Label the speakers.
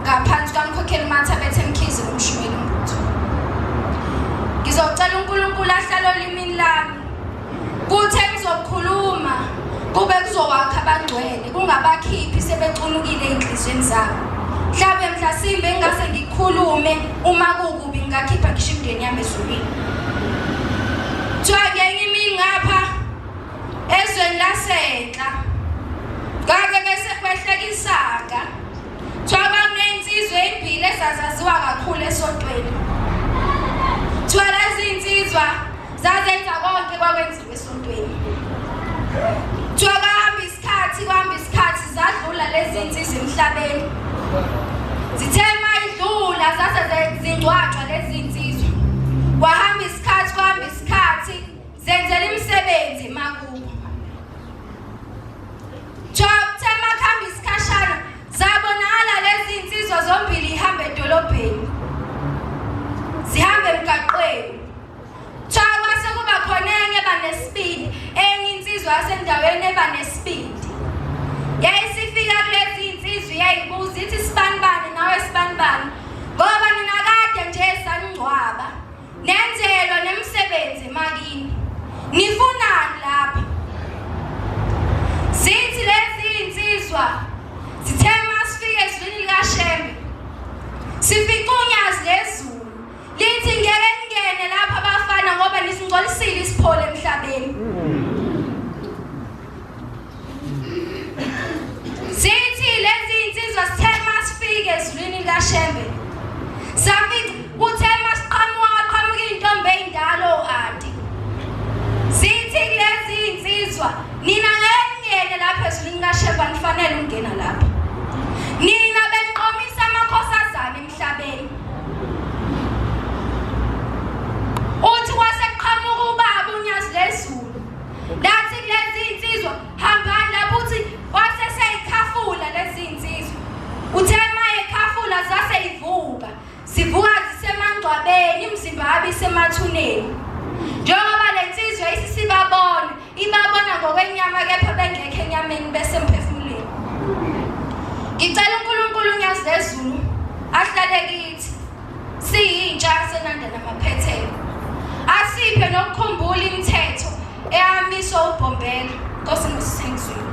Speaker 1: ngaphansi kwamkhokheli Mathabethe Mkhize nomshumeli uMbutho. Ngizocela uNkulunkulu ahlale olimini lami. Kuthe ngizokhuluma kube kuzowakha abangcwele kungabakhiphi sebecunukile enhlizweni zabo. Mhlabe mhlasimbe engase ngikhulume uma kukubi ngingakhipha ngisho imndeni yami ezulwini. Ngenye imini ngapha ezweni lasenhla ngake bese kwehlekisaka kunensizwe ezimbili ezazaziwa kakhulu esontweni. Lezi insizwa zazenza konke kwakwenziwa esontweni. Kuhamba isikhathi zadlula lezi insizwa emhlabeni. Zithe mayidlula zase zingcwatshwa lezi insizwa. Kwahamba isikhathi zenzela imisebenzi emakubo. Makhamba isikhashana zabonakala lezi insizwa zombili ihamba edolobheni. Zihamba emgaqweni. Kwase kuba khona enye eba nesibindi, enye insizwa yasendaweni eba nesibindi. Yayisifika kulezi insizwa yayibuza ithi sibanibani nawe sibanibani. Ngoba nina kade nje saningcwaba. Nenzelwa nemisebenzi emakini. Nifunani lapha? Zithi lezi insizwa zithe masifike ezwini likaShembe. Sifike unyazi lezulu. Lithi ngeke ningene lapha abafana ngoba nisingcolisile isiphole emhlabeni. Zithi lezi insizwa sithe masifike ezwini likaShembe. Safika uthe masiqhamuka intombi endala oAdi. Zithi lezi insizwa nina ngeke lapha ezwini likaShembe nifanele ungena lapha. Nina benqomisa amakhosazana emhlabeni. Uthi waseqhamuka ubaba unyazi lezulu. Lathi lezi insizwa hambani lapho uthi waseseyikhafula lezi insizwa. Uthe mayekhafula zaseyivuka. Sivuka zisemangcwabeni imizimba yabo isemathuneni. Njengoba lensizwa isibabona, ibabona ngokwenyama kepha bengekho enyameni bese emphefumulweni. Ngicela uNkulunkulu unyazi lezulu ahlale kithi. Siyintsha senanda namaphethelo. Asiphe nokukhumbula imithetho eyamiswa uBhombela. Nkosi ngosithengizweni.